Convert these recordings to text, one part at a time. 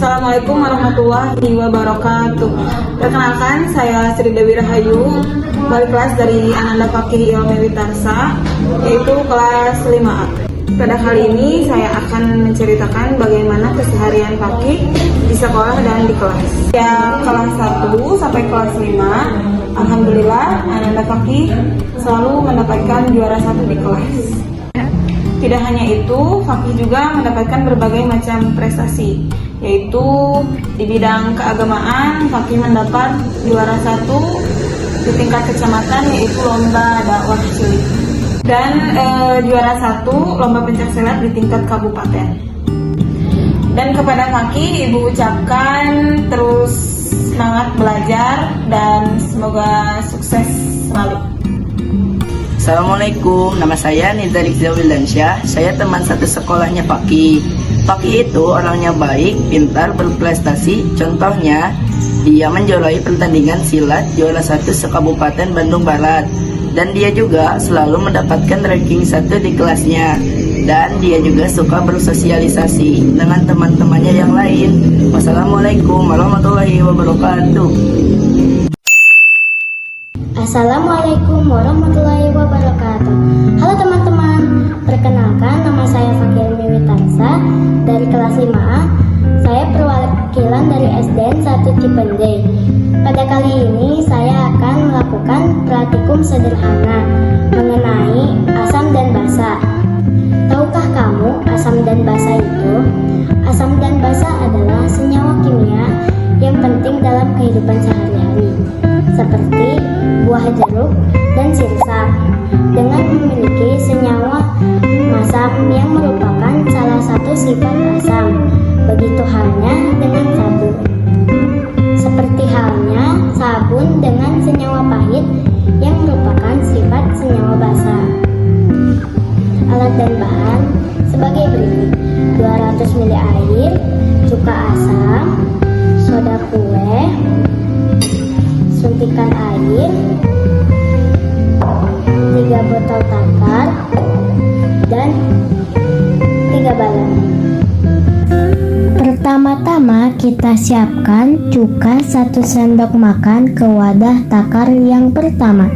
Assalamualaikum warahmatullahi wabarakatuh. Perkenalkan, saya Sri Dewi Rahayu, wali kelas dari Ananda Fakih Ilmi Witarsa, yaitu kelas 5A. Pada kali ini saya akan menceritakan bagaimana keseharian Fakih di sekolah dan di kelas. Ya, kelas 1 sampai kelas 5, alhamdulillah Ananda Fakih selalu mendapatkan juara 1 di kelas. Tidak hanya itu, Fakih juga mendapatkan berbagai macam prestasi, yaitu di bidang keagamaan, Fakih mendapat juara 1 di tingkat kecamatan, yaitu lomba dakwah cilik, dan juara 1 lomba pencaksilat di tingkat kabupaten. Dan kepada Fakih, Ibu ucapkan terus semangat belajar dan semoga sukses selalu. Assalamualaikum, nama saya Nizar Iqzal Wildansyah. Saya teman satu sekolahnya Fakih. Fakih itu orangnya baik, pintar, berprestasi. Contohnya, dia menjuarai pertandingan silat juara 1 se-Kabupaten Bandung Barat. Dan dia juga selalu mendapatkan ranking 1 di kelasnya. Dan dia juga suka bersosialisasi dengan teman-temannya yang lain. Wassalamualaikum warahmatullahi wabarakatuh. Assalamualaikum warahmatullahi wabarakatuh. Halo teman-teman, perkenalkan nama saya Fakih Ilmi Witarsa dari kelas 5A. Saya perwakilan dari SDN 1 Cipendei. Pada kali ini saya akan melakukan praktikum sederhana mengenai asam dan basa. Tahukah kamu asam dan basa itu? Asam dan basa adalah senyawa kimia yang penting dalam kehidupan sehari-hari, seperti buah jeruk dan sirsak, dengan memiliki senyawa masam yang merupakan salah satu sifat asam. Begitu halnya dengan sabun. Seperti halnya sabun dengan senyawa pahit yang merupakan sifat senyawa basa. Alat dan bahan sebagai berikut: 200 ml air, cuka asam, soda kue, suntikan air, 3 botol takar, dan 3 balon. Pertama-tama kita siapkan cuka 1 sendok makan ke wadah takar yang pertama.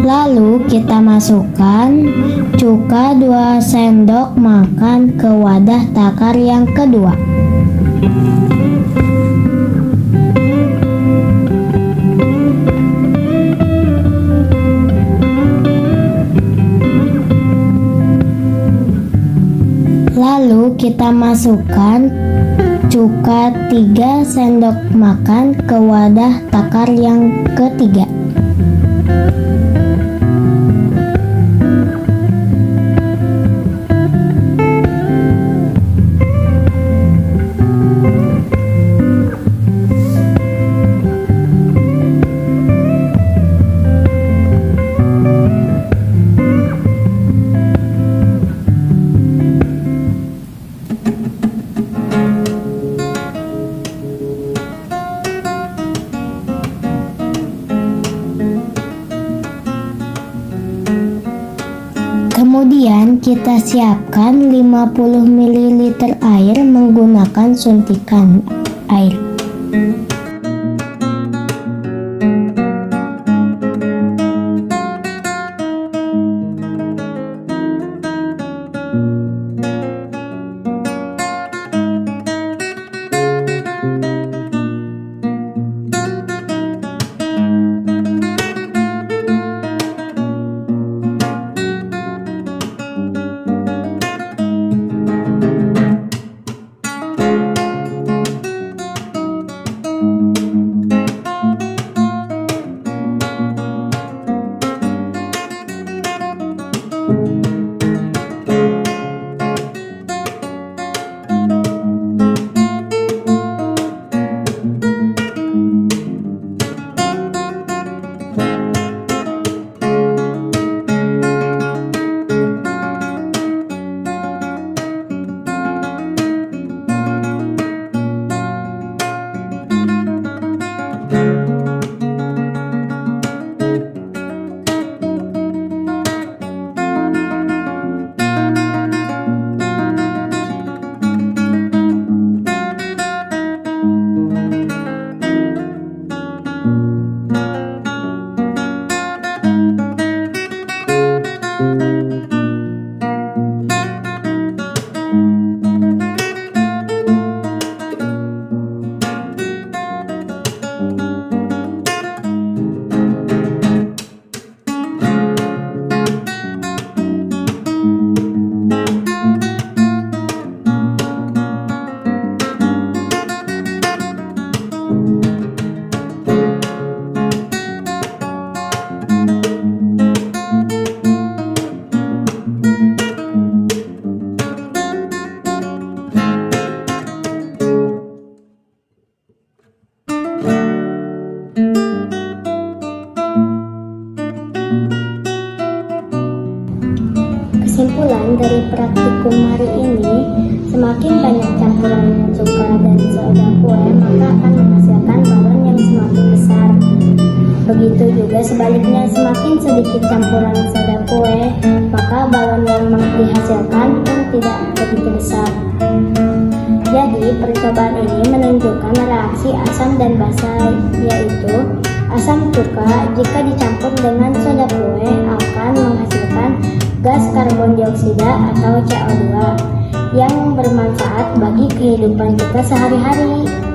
Lalu kita masukkan cuka 2 sendok makan ke wadah takar yang kedua. Lalu kita masukkan cuka 3 sendok makan ke wadah takar yang ketiga. Kemudian kita siapkan 50 ml air menggunakan suntikan air. Kesimpulan dari praktikum hari ini, semakin banyak campuran cuka dan soda kue, maka akan menghasilkan balon yang semakin besar. Begitu juga sebaliknya, semakin sedikit campuran soda kue, maka balon yang dihasilkan pun tidak begitu besar. Jadi, percobaan ini menunjukkan reaksi asam dan basa, yaitu asam cuka jika dicampur dengan soda kue akan menghasilkan gas karbon dioksida atau CO2 yang bermanfaat bagi kehidupan kita sehari-hari.